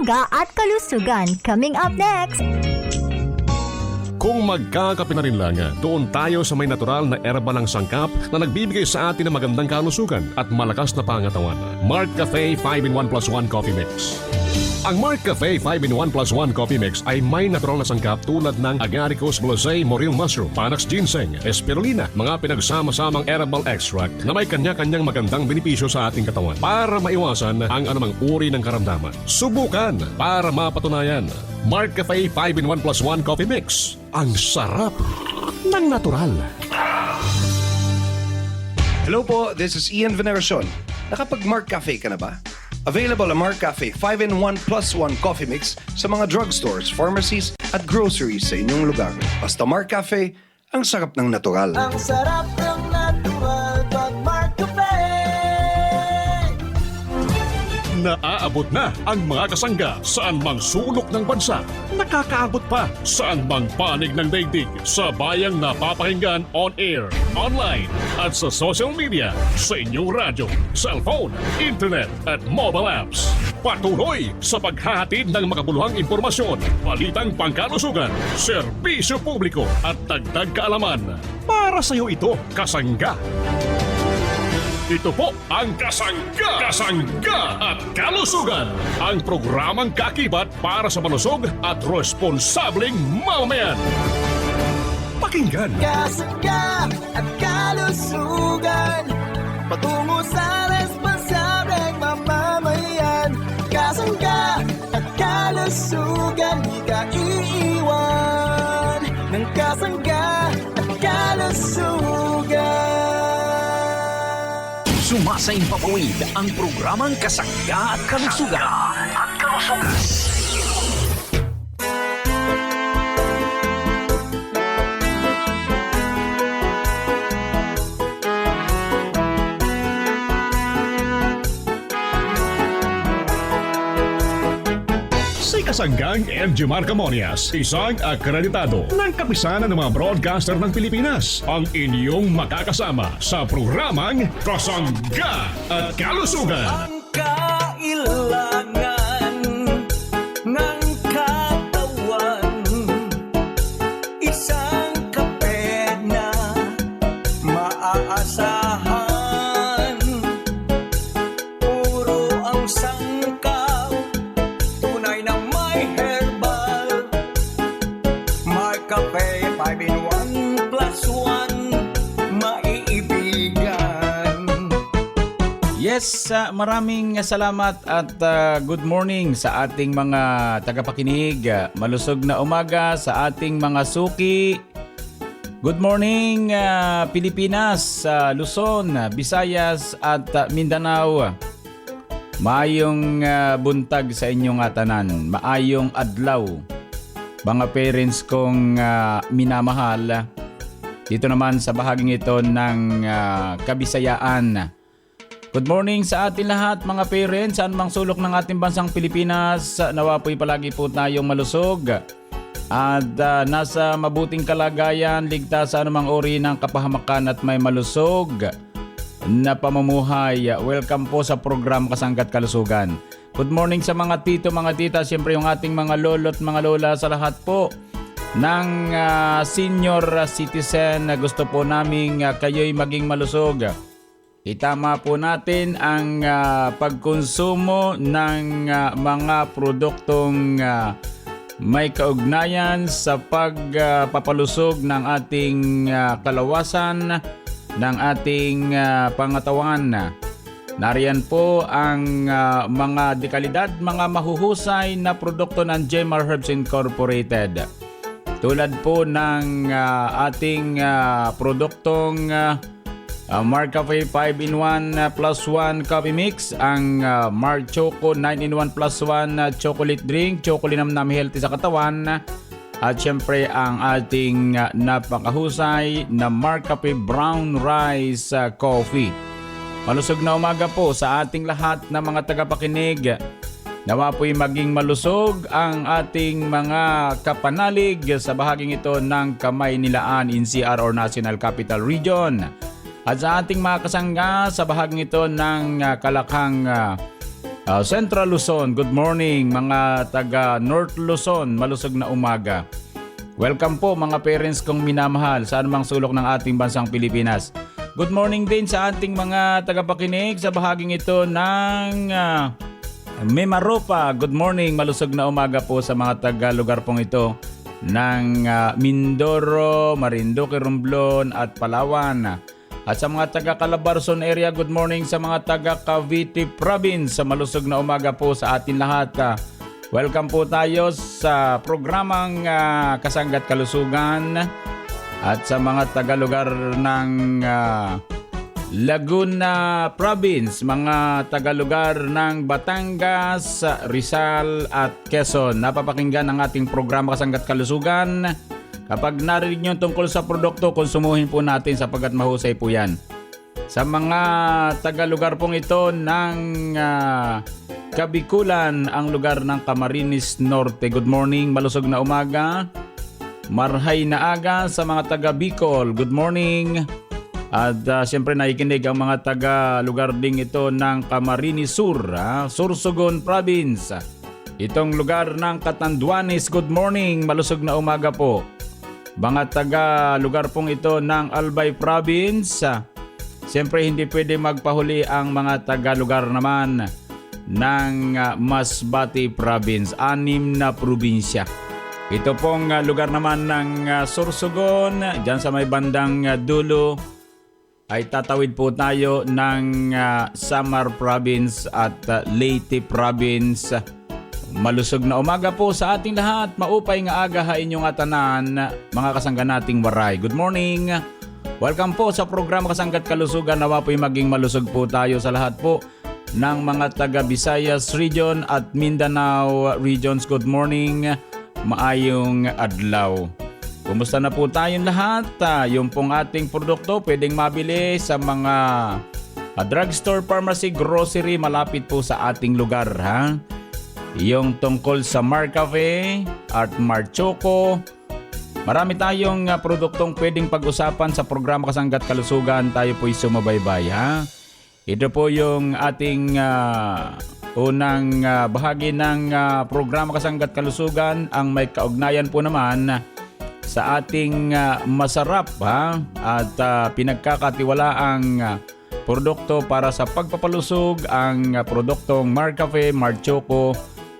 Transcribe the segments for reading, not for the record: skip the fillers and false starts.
Kasangga at Kalusugan. Coming up next! Kung magkakape na rin lang, doon tayo sa may natural na erbalang sangkap na nagbibigay sa atin ng magandang kalusugan at malakas na pangatawan. Mark Cafe 5-in-1 plus 1 Coffee Mix. Ang Mark Cafe 5-in-1 plus 1 Coffee Mix ay may natural na sangkap tulad ng Agaricus blosei, morel mushroom, panax ginseng, espirulina, mga pinagsama-samang herbal extract na may kanya-kanyang magandang benepisyo sa ating katawan para maiwasan ang anumang uri ng karamdaman. Subukan para mapatunayan. Mark Cafe 5-in-1 plus 1 Coffee Mix. Ang sarap ng natural. Hello po, this is Ian Veneracion. Nakapag-Mark Cafe ka na ba? Available ang Mark Cafe 5-in-1 plus 1 coffee mix sa mga drugstores, pharmacies at groceries sa inyong lugar. Basta Mark Cafe, ang sarap ng natural. Ang sarap ng natural pag Mark Cafe. Naaabot na ang mga kasangga saan mang sulok ng bansa. Nakakaabot pa saan mang panig ng daigdig sa bayang napapakinggan on air, online at sa social media, sa inyong radyo, cellphone, internet at mobile apps. Patuloy sa paghahatid ng makabuluhang impormasyon, balitang pangkalusugan, serbisyo publiko at dagdag kaalaman. Para sa iyo ito, kasangga. Ito po ang Kasangga! Kasangga at Kalusugan! Ang programang kakibat para sa malusog at responsableng mamamayan. Pakinggan! Kasangga at kalusugan, patungo sa responsableng mamamayan. Kasangga at kalusugan, di ka iiwan ng kasangga at kalusugan. Sumasayang papawid ang programang Kasangga at Kalusugan. Si Kasanggang MG Marcamonias, isang akreditado ng kapisanan ng mga broadcaster ng Pilipinas, ang inyong makakasama sa programang Kasangga at Kalusugan. Ang kailangan ng katawan, isang kape na maaasahan. Puro ang sangkaw, tunay na may herbal. May kape 5-in-1 plus 1, maiibigan. Yes, maraming salamat at good morning sa ating mga tagapakinig. Malusog na umaga sa ating mga suki. Good morning Pilipinas, Luzon, Visayas at Mindanao. Maayong buntag sa inyong tanan. Maayong adlaw. Mga parents kong minamahal. Dito naman sa bahaging ito ng Kabisayaan. Good morning sa atin lahat mga parents, saan mang sulok ng ating bansang Pilipinas. Nawa po'y palagi po tayong malusog at nasa mabuting kalagayan, ligtas sa anumang uri ng kapahamakan at may malusog na pamumuhay. Welcome po sa program Kasangga at Kalusugan. Good morning sa mga tito, mga tita, siyempre yung ating mga lolo at mga lola, sa lahat po ng senior citizen na gusto po namin kayo'y maging malusog. Itama po natin ang pagkonsumo ng mga produktong may kaugnayan sa pagpapalusog ng ating kalawasan, ng ating pangatawan. Nariyan po ang mga dekalidad, mga mahuhusay na produkto ng Jemar Herbs Incorporated. Tulad po ng ating produktong Mark Cafe 5-in-1 plus 1 coffee mix, ang Mark Choco 9-in-1 plus 1 chocolate drink, chocolinamnam healthy sa katawan, at syempre ang ating napakahusay na Mark Cafe brown rice coffee. Malusog na umaga po sa ating lahat na mga tagapakinig. Nawa po'y maging malusog ang ating mga kapanalig sa bahaging ito ng Kamay-Nilaan NCR or National Capital Region. At sa ating mga kasangga sa bahaging ito ng Kalakhang Central Luzon, good morning. Mga taga North Luzon, malusog na umaga. Welcome po mga parents kong minamahal sa anumang sulok ng ating bansang Pilipinas. Good morning din sa ating mga tagapakinig sa bahaging ito ng Mimaropa. Good morning, malusog na umaga po sa mga taga lugar pong ito ng Mindoro, Marinduque, Romblon at Palawan. At sa mga taga Calabarzon area, good morning sa mga taga Cavite Province. Sa malusog na umaga po sa atin lahat. Welcome po tayo sa programang Kasanggat Kalusugan. At sa mga taga lugar ng Laguna Province, mga taga lugar ng Batangas, Rizal at Quezon. Napapakinggan ang ating programa Kasanggat Kalusugan. Kapag narinig nyo tungkol sa produkto, konsumuhin po natin sapagkat mahusay po yan. Sa mga taga-lugar pong ito ng Kabikulan, ang lugar ng Camarines Norte. Good morning, malusog na umaga. Marhay na aga sa mga taga-Bicol. Good morning. At siyempre nakikinig ang mga taga-lugar ding ito ng Camarines Sur, Sorsogon Province. Itong lugar ng Catanduanes, good morning, malusog na umaga po. Mga taga-lugar pong ito ng Albay Province. Siyempre hindi pwede magpahuli ang mga taga-lugar naman ng Masbate Province. 6 na probinsya. Ito pong lugar naman ng Sorsogon, dyan sa may bandang dulo, ay tatawid po tayo ng Samar Province at Leyte Province. Malusog na umaga po sa ating lahat. Maupay nga aga ha inyong atanan, mga kasangga nating waray. Good morning. Welcome po sa programa Kasanggat Kalusugan. Nawa po'y maging malusog po tayo sa lahat po ng mga taga Visayas Region at Mindanao Regions. Good morning. Maayong adlaw. Kumusta na po tayong lahat? Yung pong ating produkto pwedeng mabili sa mga drugstore, pharmacy, grocery malapit po sa ating lugar ha. Yung tungkol sa Marcafe at Marchoco. Marami tayong produktong pwedeng pag-usapan sa programa Kasanggat Kalusugan. Tayo po'y sumabaybay ha. Ito po yung ating unang bahagi ng programa Kasanggat Kalusugan. Ang may kaugnayan po naman sa ating masarap at pinagkakatiwalaang produkto para sa pagpapalusog, ang produktong Marcafe, Marchoco,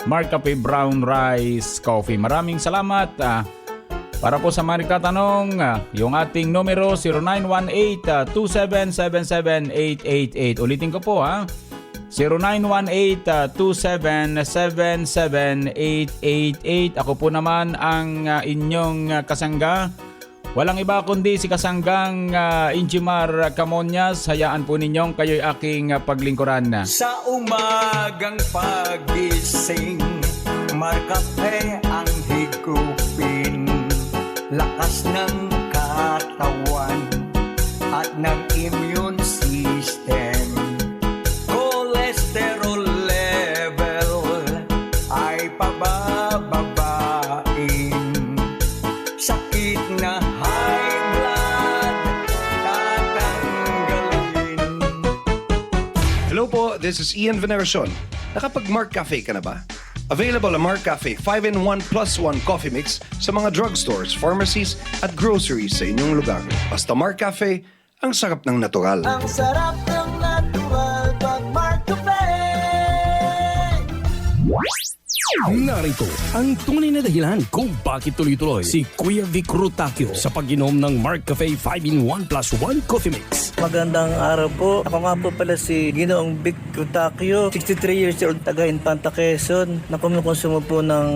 Marcafe Brown Rice Coffee. Maraming salamat. Para po sa mga nagtatanong, yung ating numero 0918-2777-888. Ulitin ko po 0918-2777-888. Ako po naman ang inyong kasangga. Walang iba kundi si kasanggang Injimar Camonyas. Hayaan po ninyong kayo'y aking paglingkuran. Sa umagang pagising, Marcafe ang higupin. Lakas ng katawan at ng immune system. Cholesterol level ay pabababain. Sakit na high blood tatanggalin. Hello po, this is Ian Veneracion. Nakapag-Mark Cafe ka na ba? Available ang Mark Cafe 5-in-1 plus 1 coffee mix sa mga drugstores, pharmacies at groceries sa inyong lugar. Basta Mark Cafe, ang sarap ng natural. Ang sarap ng natural pag Marcafe. Narito ang tunay na dahilan kung bakit tuloy-tuloy si Kuya Vic Rutakio sa pag-inom ng Mark Cafe 5-in-1 plus 1 coffee mix. Magandang araw po. Ako nga po pala si Ginoong Vic Rutakio, 63 years old, taga Infanta, Quezon, na kumukonsumo po ng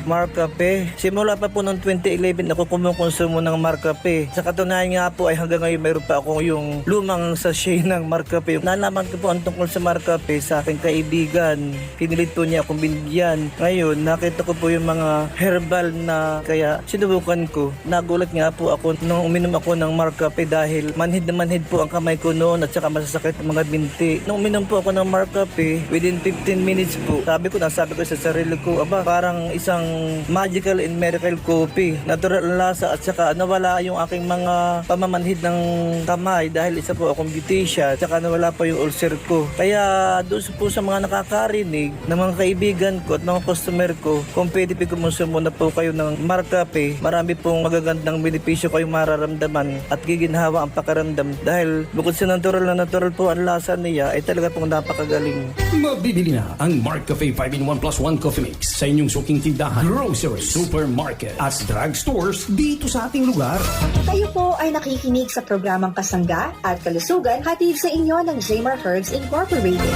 Mark Cafe. Simula pa po noong 2011 ako kumukonsumo ng Mark Cafe. Sa katunayan nga po ay hanggang ngayon mayroon pa ako yung lumang sachet ng Mark Cafe. Nalaman ko po ang tungkol sa Mark Cafe sa aking kaibigan. Pinilit po niya akong binigyan. Ngayon, ngayon, nakita ko po yung mga herbal na kaya sinubukan ko. Nagulat nga po ako nung uminom ako ng Marcafe dahil manhid na manhid po ang kamay ko noon at saka masasakit ang mga binti. Nung uminom po ako ng Marcafe, within 15 minutes po, sabi ko sa sarili ko, aba, parang isang magical and miracle coffee. Natural ang lasa at saka nawala yung aking mga pamamanhid ng kamay dahil isa po akong beautician at saka nawala pa yung ulcer ko. Kaya doon po sa mga nakakarinig ng mga kaibigan ko at mga customer ko, kung pwede kumonsumo na po kayo ng Marcafe, marami pong magagandang benepisyo kayong mararamdaman at giginhawa ang pakiramdam dahil bukod sa natural po ang lasa niya ay talaga pong napakagaling. Mabibili na ang Marcafe 5-in-1 plus 1 coffee mix sa inyong suking tindahan, grocery, supermarket at drugstores dito sa ating lugar. Kayo po ay nakikinig sa programang Kasangga at Kalusugan hatid sa inyo ng Jamer Herbs Incorporated.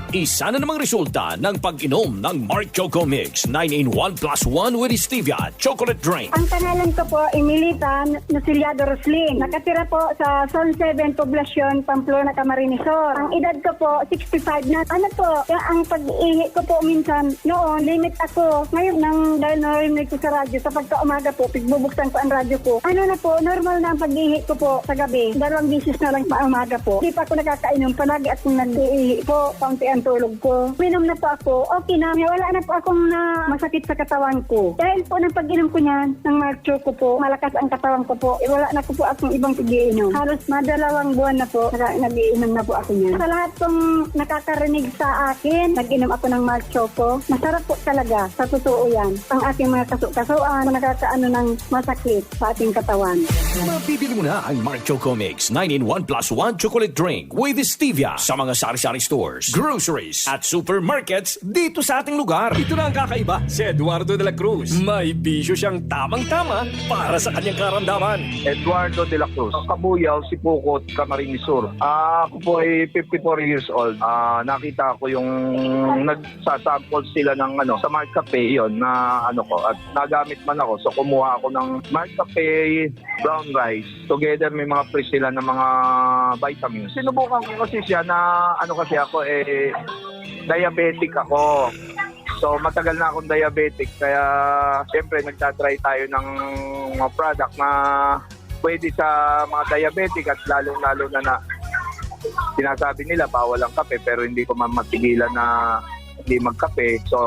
Isa na namang resulta ng pag-inom ng Mark Choco Mix 9-in-1 plus 1 with stevia chocolate drink. Ang pangalan ko po, Emilita Naciliado Roslin. Nakatira po sa Zone 7, Poblacion, Pamplona, Camarinesor. Ang edad ko po, 65 na. Ano po, ang pag-ihi ko po minsan, noon, limit ako. Ngayon, dahil narinig ko sa radyo, sa pagka-umaga po, pigbubuksan ko ang radyo ko. Ano na po, normal na ang pag-ihi ko po sa gabi. 2 bisis na lang pa umaga po. Hindi pa ako nakakainom. Palagi akong nag-ihi po, kaunti ang tulog ko. Minom na po ako, okay na. Wala na po akong masakit sa katawan ko. Dahil po ng pag-inom ko niyan, ng Mark Choco po, malakas ang katawan ko po. Wala na po akong ibang pag-iinom. Halos 2 buwan na po, nag-iinom na po ako niyan. Sa lahat pong nakakarinig sa akin, nag-inom ako ng Mark Choco. Masarap po talaga, sa totoo yan. Ang ating mga kaso-kasuan, nakakaano ng masakit sa ating katawan. Mabibili mo na ang Mark Choco Mix 9-in-1 plus 1 chocolate drink with stevia sa mga sari-sari stores, groceries at supermarkets dito sa ating lugar. Ito na ang kakaiba si Eduardo de la Cruz. May bisyo siyang tamang-tama para sa kanyang karamdaman. Eduardo de la Cruz. Kabuyaw, Sipukot, Camarinesor. Ako po ay 54 years old. Nakita ko yung nagsasample sila ng sa Marcafe yon na ko at nagamit man ako. So kumuha ako ng Marcafe brown rice. Together may mga pre sila ng mga vitamins. Sinubukan ko kasi siya na kasi ako diabetic ako. So matagal na akong diabetic kaya siyempre nagtatry tayo ng mga product na pwede sa mga diabetic at lalong-lalo na sinasabi nila bawal ang kape pero hindi ko matigilan na hindi magkape. So,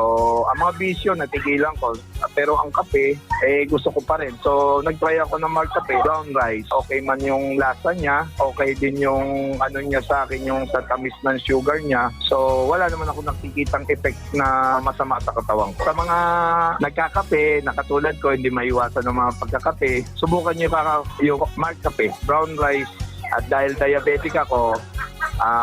ang mga bisyo natigilan ko. Pero ang kape, gusto ko pa rin. So, nag-try ako ng Marcafe brown rice. Okay man yung lasa niya. Okay din yung niya sa akin, yung sa tamis ng sugar niya. So, wala naman ako nakikitang effect na masama sa katawan ko. Sa mga nagkakape, na katulad ko, hindi maiwasan ng mga pagkakape, subukan niyo yung Marcafe brown rice. At dahil diabetic ako,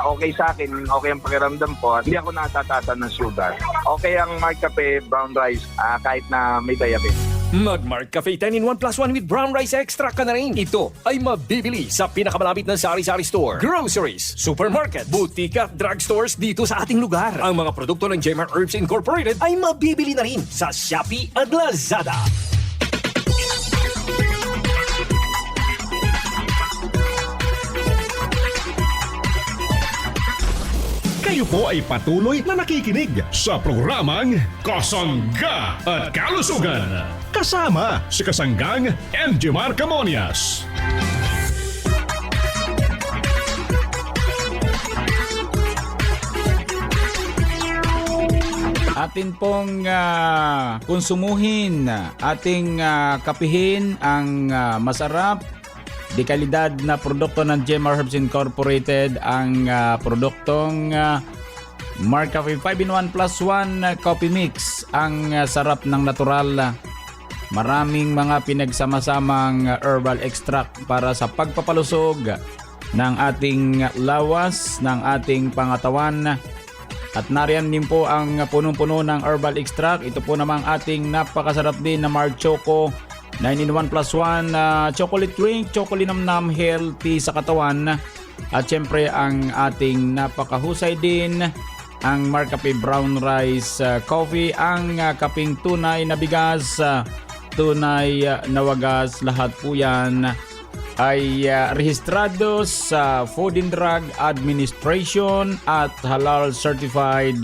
okay sa akin, okay ang pakiramdam ko, hindi ako natatatan ng sugar. Okay ang Marcafe brown rice kahit na may diabetes. Mag-Marcafe 10-in-1 plus 1 with brown rice extra ka na rin. Ito ay mabibili sa pinakamalapit na sari-sari store, groceries, supermarket, butika, drugstores dito sa ating lugar. Ang mga produkto ng Jamer Herbs Incorporated ay mabibili na rin sa Shopee at Lazada. Kayo po ay patuloy na nakikinig sa programang Kasangga at Kalusugan. Kasama si Kasanggang MJ Marcamonias. Atin pong konsumuhin, ating kapihin ang masarap di kalidad na produkto ng Jamer Herbs Incorporated, ang produktong Marcafe 5-in-1 plus 1 coffee mix. Ang sarap ng natural. Maraming mga pinagsama-samang herbal extract para sa pagpapalusog ng ating lawas, ng ating pangatawan. At nariyan din po ang punong-puno ng herbal extract. Ito po namang ating napakasarap din na Mark Choco 9-in-1 plus 1 chocolate drink, chocolate namnam, healthy sa katawan. At syempre ang ating napakahusay din, ang Marcafe brown rice coffee, ang kaping tunay na bigas, tunay na wagas. Lahat po yan ay rehistrado sa Food and Drug Administration at halal certified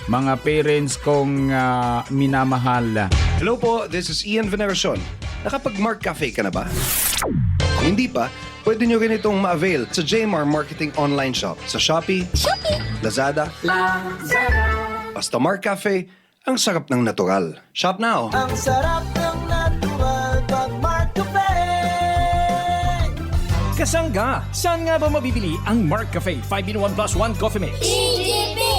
mga parents kong minamahal. Hello po, this is Ian Veneracion. Nakapag-Mark Cafe ka na ba? Kung hindi pa, pwede nyo rin itong ma-avail sa JMR Marketing Online Shop sa Shopee, Lazada, basta Mark Cafe, ang sarap ng natural. Shop now! Ang sarap ng natural pag Mark Cafe. Kasangga, saan nga ba mabibili ang Mark Cafe 5-in-1 plus 1 coffee mix?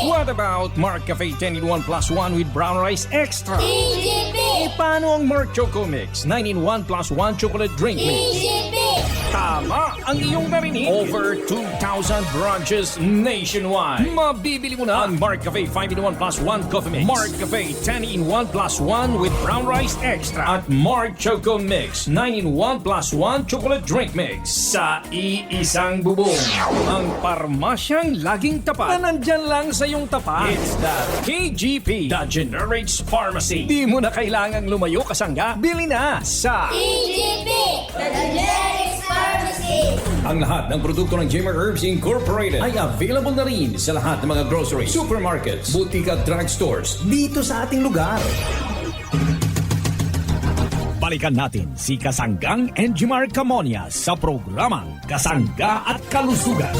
What about Mark Cafe 10-in-1 plus 1 with brown rice extra? E paano ang Mark Choco Mix 9-in-1 plus 1 chocolate drink mix? Tama ang iyong narinig. Over 2,000 branches nationwide. Mabibili mo na ang Mark Cafe 5-in-1 plus 1 coffee mix, Mark Cafe 10-in-1 plus 1 with brown rice extra, at Mark Choco Mix 9-in-1 plus 1 chocolate drink mix sa iisang bubong. Ang parmasyang laging tapat na nandyan lang sa iyong tapat. It's the KGP, the Generics Pharmacy. Di mo na kailangang lumayo, kasangga. Bili na sa KGP, the Generics Pharmacy. Ang lahat ng produkto ng Jimmer Herbs Incorporated ay available na rin sa lahat ng mga grocery, supermarkets, boutique at drugstores dito sa ating lugar. Balikan natin si Kasanggang Enjimar Camonia sa programang Kasangga at Kalusugan.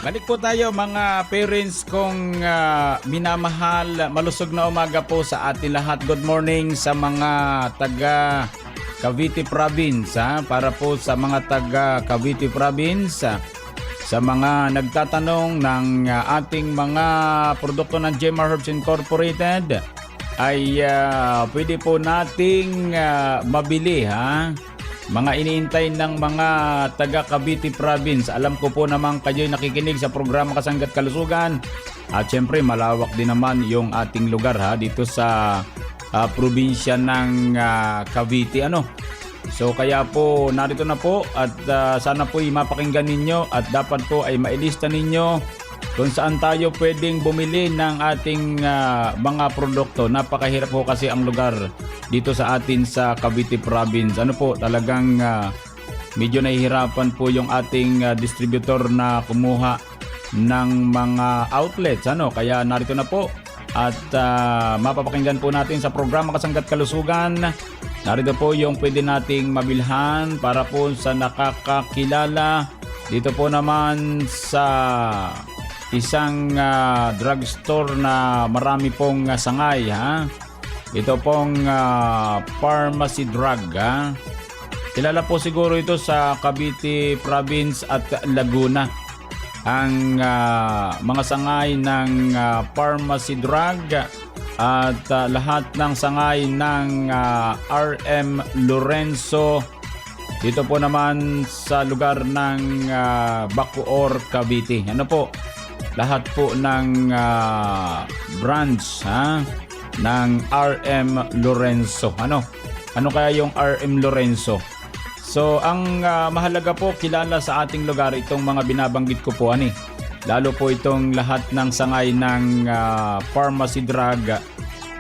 Balik po tayo mga parents kong minamahal. Malusog na umaga po sa atin lahat. Good morning sa mga taga Cavite Province. Para po sa mga taga Cavite Province, sa mga nagtatanong ng ating mga produkto ng Jemar Herbs Incorporated, ay pwede po nating mabili mga iniintay ng mga taga Cavite Province. Alam ko po naman kayo'y nakikinig sa programa Kasangga't Kalusugan. At syempre malawak din naman yung ating lugar dito sa probinsya ng Cavite. So kaya po narito na po at sana po mapakinggan ninyo at dapat po ay mailista ninyo kung saan tayo pwedeng bumili ng ating mga produkto. Napakahirap po kasi ang lugar dito sa atin sa Cavite Province. Talagang medyo nahihirapan po yung ating distributor na kumuha ng mga outlets. Kaya narito na po at mapapakinggan po natin sa programa Kasangga't Kalusugan. Narito po yung pwede nating mabilhan para po sa nakakakilala. Dito po naman sa isang drugstore na marami pong sangay. Ito pong pharmacy drug. Kilala po siguro ito sa Cavite Province at Laguna. Ang mga sangay ng pharmacy drug at lahat ng sangay ng RM Lorenzo dito po naman sa lugar ng Bacoor, Cavite. Lahat po ng branch ng RM Lorenzo. Ano kaya yung RM Lorenzo? So ang mahalaga po, kilala sa ating lugar itong mga binabanggit ko po lalo po itong lahat ng sangay ng pharmacy drug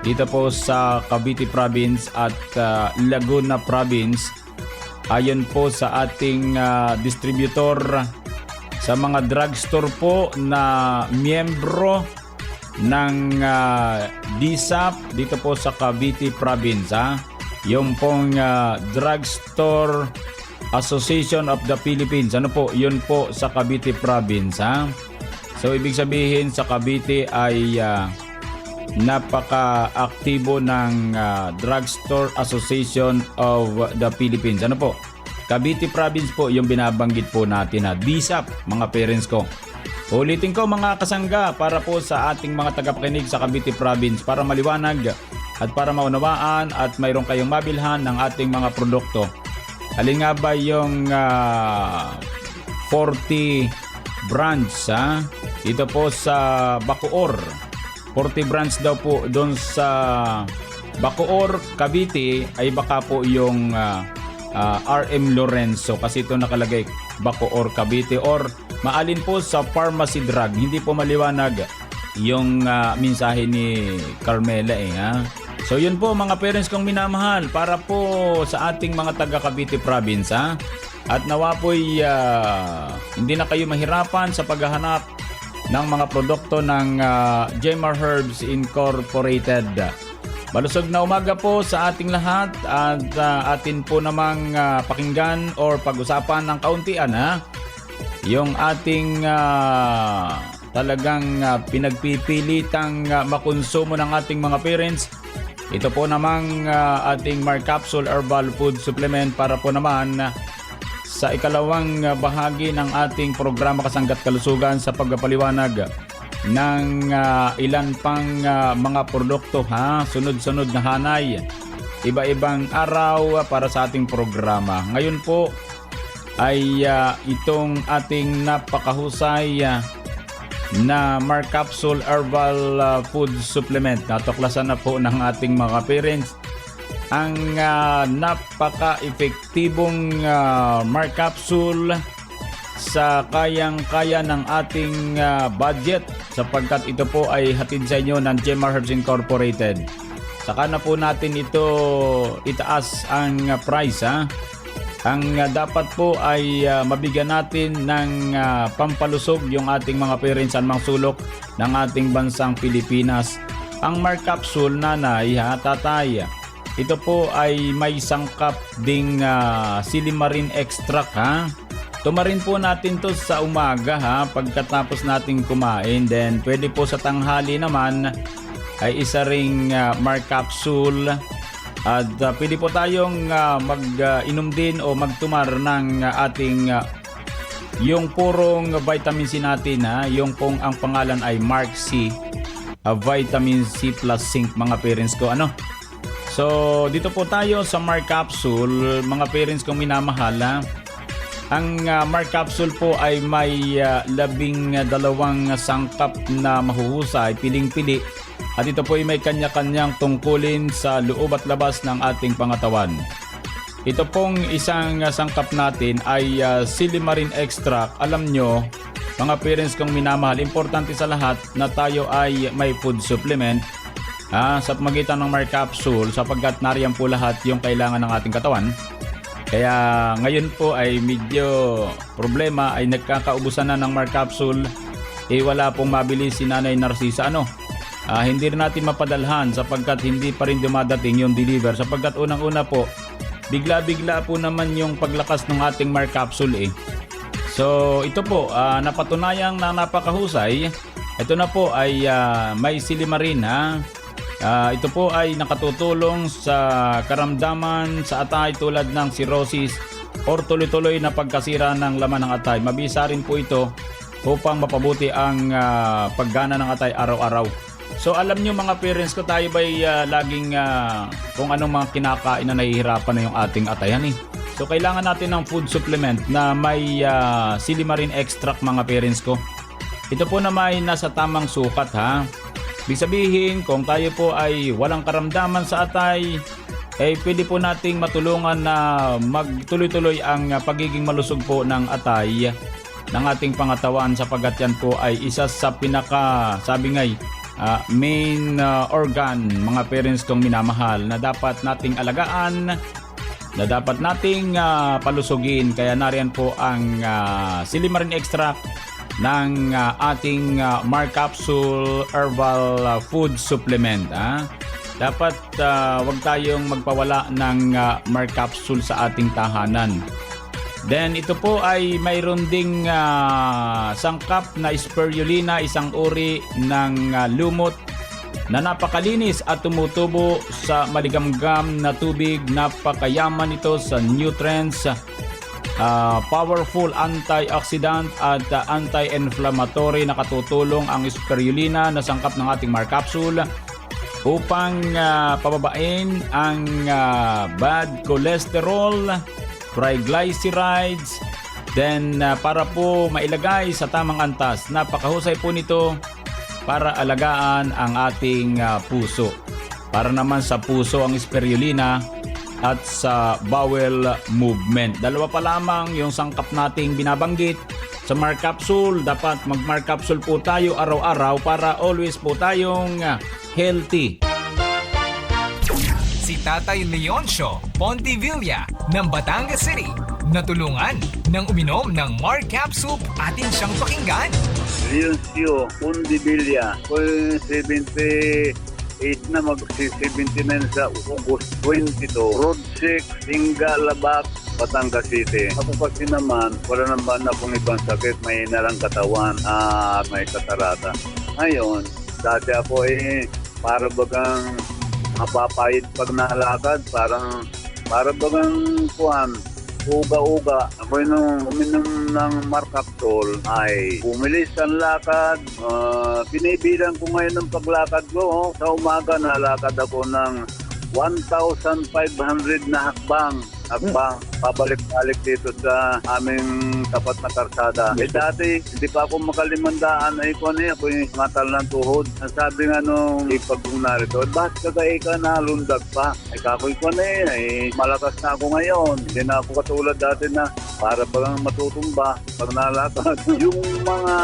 dito po sa Cavite Province at Laguna Province. Ayon po sa ating distributor sa mga drugstore po na miyembro ng DSAP dito po sa Cavite Province. Yung pong Drugstore Association of the Philippines. Yun po sa Cavite Province. So ibig sabihin sa Cavite ay napaka-aktibo ng Drugstore Association of the Philippines. Cavite Province po yung binabanggit po natin DSAP, mga parents ko. Ulitin ko mga kasangga para po sa ating mga tagapakinig sa Cavite Province para maliwanag at para maunawaan at mayroon kayong mabilhan ng ating mga produkto. Alin nga ba yung 40 branch dito po sa Bacoor? 40 branch daw po doon sa Bacoor, Cavite ay baka po yung RM Lorenzo kasi ito nakalagay Bacoor, Cavite or maalin po sa pharmacy drug. Hindi po maliwanag yung mensahe ni Carmela ha. So yun po mga parents kong minamahal, para po sa ating mga taga Cavite Province ha. At nawa po'y hindi na kayo mahirapan sa paghahanap ng mga produkto ng Jemar Herbs Incorporated. Malusog na umaga po sa ating lahat at atin po namang pakinggan or pag-usapan ng kauntian ha. Yung ating talagang pinagpipilitang makonsumo ng ating mga parents. Ito po namang ating Mark Capsule Herbal Food Supplement para po naman sa ikalawang bahagi ng ating programa Kasangga't Kalusugan sa pagpapaliwanag ng ilan pang mga produkto ha, sunod-sunod na hanay, iba-ibang araw para sa ating programa. Ngayon po ay itong ating napakahusay na Mark Capsule Herbal Food Supplement. Natuklasan na po ng ating mga parents ang napaka-epektibong Mark Capsule sa kayang-kaya ng ating budget, sapagkat ito po ay hatid sa inyo ng Jemar Herbs Incorporated. Saka na po natin ito itaas ang price ha. Ang dapat po ay mabigyan natin ng pampalusog yung ating mga parents ang mga sulok ng ating bansang Pilipinas. Ang Mark Capsule, nanay ha, tatay, ito po ay may sangkap ding silimarin extract ha. Tumarin po natin to sa umaga ha, pagkatapos nating kumain. Then pwede po sa tanghali naman ay isa ring Mark Capsule. At pwede po tayong mag-inom din o magtumar ng ating yung purong vitamin C natin ha. Yung pong ang pangalan ay Mark C. Vitamin C plus zinc mga parents ko ano. So dito po tayo sa Mark Capsule mga parents kong minamahal ha. Ang Mark Capsule po ay may 12 sangkap na mahuhusay, piling-pili. At ito po ay may kanya-kanyang tungkulin sa loob at labas ng ating pangatawan. Ito pong isang sangkap natin ay silimarin extract. Alam nyo, mga parents kong minamahal, importante sa lahat na tayo ay may food supplement sa pamagitan ng Mark Capsule, sapagkat nariyan po lahat yung kailangan ng ating katawan. Kaya ngayon po ay medyo problema ay nagkakaubusan na ng Mark Capsule. Wala pong mabili si Nanay Narcisa ano. Hindi rin natin mapadalhan sapagkat hindi pa rin dumadating yung deliver. Sapagkat unang-una po, bigla-bigla po naman yung paglakas ng ating Mark Capsule So ito po, napatunayang na napakahusay. Ito na po ay may silimarin ha. Ito po ay nakatutulong sa karamdaman sa atay tulad ng cirrhosis or tuloy-tuloy na pagkasira ng laman ng atay. Mabisa rin po ito upang mapabuti ang paggana ng atay araw-araw. So alam nyo mga parents ko, tayo ba'y laging kung anong mga kinakain na nahihirapan na yung ating atayan So kailangan natin ng food supplement na may silimarin extract mga parents ko. Ito po na may nasa tamang sukat ha. Ibig sabihin, kung tayo po ay walang karamdaman sa atay, pwede po nating matulungan na magtuloy-tuloy ang pagiging malusog po ng atay ng ating pangatawan, sapagkat yan po ay isa sa pinaka, sabi ngay, main organ, mga parents kong minamahal, na dapat nating alagaan, na dapat nating palusugin. Kaya nariyan po ang silimarin extract ng ating Mark Capsule Herbal Food Supplement. Dapat wag tayong magpawala ng Mark Capsule sa ating tahanan. Then ito po ay mayroon ding sangkap na spirulina, isang uri ng lumot na napakalinis at tumutubo sa maligamgam na tubig. Napakayaman ito sa nutrients, powerful antioxidant at anti-inflammatory. Nakatutulong ang spirulina na sangkap ng ating Mark Capsule upang pababain ang bad cholesterol, triglycerides, then para po mailagay sa tamang antas. Napakahusay po nito para alagaan ang ating puso. Para naman sa puso ang spirulina at sa bowel movement. Dalawa pa lamang yung sangkap nating binabanggit sa Mark Capsule. Dapat mag-Mark Capsule po tayo araw-araw para always po tayong healthy. Si Tatay Leoncio Pontivilla ng Batangas City natulungan ng uminom ng Mark Capsule. Atin siyang pakinggan. Leoncio Pontivilla, 78 na mag-79 sa August 22. Road 6, Singa, Labak, Batangas City. Ako kasi naman, wala naman akong ibang sakit. May nalang katawan at may katarata. Ngayon, dati ako para bagang mapapayid pag nalakad. Para bagang uga-uga. Ako nung uminom ng Mark Capsule ay bumilis ang lakad. Pinibilang ko ngayon ng paglakad ko. Sa umaga nalakad ako ng 1,500 na hakbang. Pabalik-balik dito sa aming tapat na karsada. Dati, hindi pa ako makalimandaan ako yung matal ng tuhod. Ang sabi nga nung ipagkong narito, bakit kagay ka nalundag pa? Kakoy ko malakas na ako ngayon. Hindi na ako katulad dati na para palang matutumba pag nalakad. Yung mga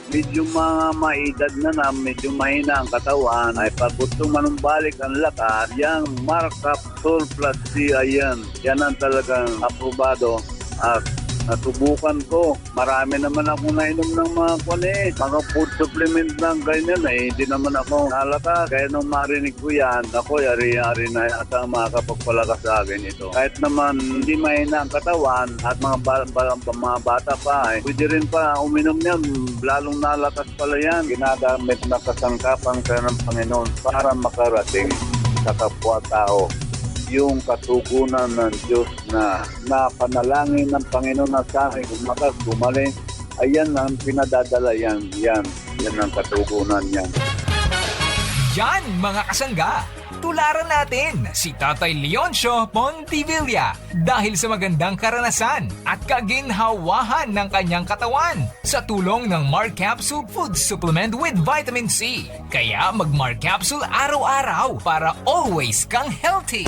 medyo mga maedad na medyo mahina ang katawan, ay pagkutong manumbalik ang lakas, yung Mark Capsule Plus C, ayan. Yan ang talagang aprobado at natubukan ko. Marami naman ako nainom ng mga food supplement ng ganyan hindi naman ako nalakas. Kaya nung marinig ko yan, ako yari-yari na yata makakapagpalakas sa akin ito. Kahit naman hindi mahina ang katawan at mga bata pa, pwede rin pa uminom niyan, lalong nalakas pala yan. Ginagamit na kasangkapan ka ng Panginoon para makarating sa kapwa-tao yung katugunan ng Diyos na napanalangin ng Panginoon na sa akin, gumaling, ayan ang pinadadala yan ang katugunan yan. Yan mga kasangga, tularan natin si Tatay Leoncio Pontivilla dahil sa magandang karanasan at kaginhawahan ng kanyang katawan sa tulong ng Mark Capsule Food Supplement with Vitamin C. Kaya mag-Mark Capsule araw-araw para always kang healthy.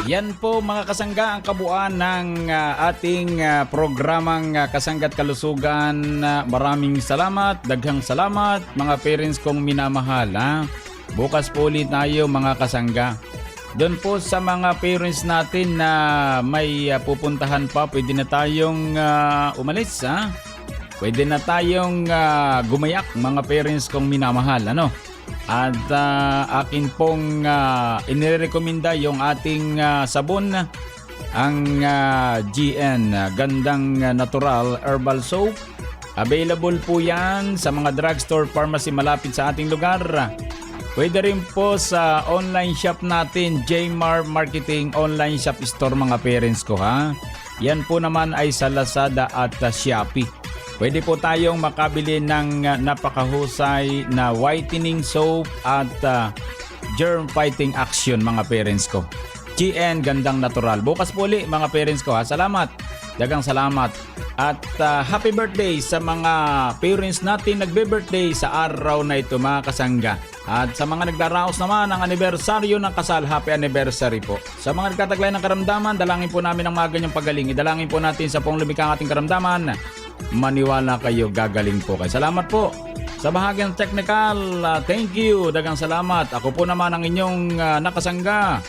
Yan po mga kasangga ang kabuuan ng ating programang Kasangga't Kalusugan. Maraming salamat, daghang salamat mga parents kong minamahal. Bukas po ulit tayo mga kasangga. Doon po sa mga parents natin na may pupuntahan pa, pwede na tayong umalis. Pwede na tayong gumayak mga parents kong minamahal. At akin pong inirekomenda yung ating sabon, ang GN Gandang Natural Herbal Soap. Available po yan sa mga drugstore, pharmacy malapit sa ating lugar. Pwede rin po sa online shop natin, Jmar Marketing Online Shop Store mga parents ko Yan po naman ay sa Lazada at Shopee. Pwede po tayong makabili ng napakahusay na whitening soap at germ fighting action mga parents ko. GN Gandang Natural. Bukas po ulit mga parents ko Salamat. Dagang salamat. At happy birthday sa mga parents natin nagbe-birthday sa araw na ito mga kasangga. At sa mga nagdaraos naman ang anibersaryo ng kasal, happy anniversary po. Sa mga nagtataglay ng karamdaman, dalangin po namin ang mga ganyang pagaling. Idalangin po natin sa pong lumikang ating karamdaman. Maniwala kayo, gagaling po kayo. Salamat po. Sa bahagyang technical, thank you. Dagang salamat. Ako po naman ang inyong nakasangga.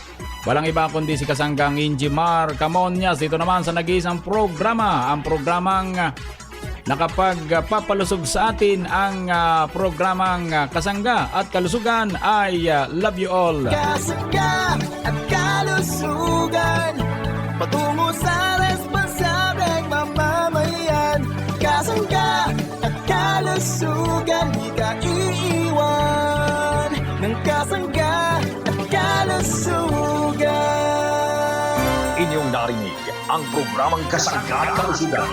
Walang iba kundi si kasanggang Injimar Camonias. Dito naman sa nag-iisang programa. Ang programang nakapagpapalusog sa atin ang programang Kasangga at Kalusugan ay Love You All. Kasangga at Kalusugan, patungo sa responsableng mamamayan. Kasangga at Kalusugan, di ka iiwan ng Kasangga at Kalusugan. Inyong narinig ang programang Kasangga at Kalusugan.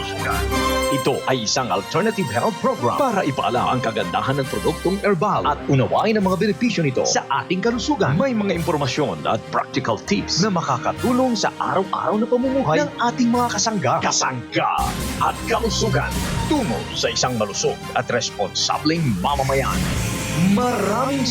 Ito ay isang alternative health program para ipaalam ang kagandahan ng produktong herbal at unawain ang mga benepisyo nito sa ating kalusugan. May mga impormasyon at practical tips na makakatulong sa araw-araw na pamumuhay ng ating mga kasangga. Kasangga at Kalusugan, tungo sa isang malusog at responsableng mamamayan. Maraming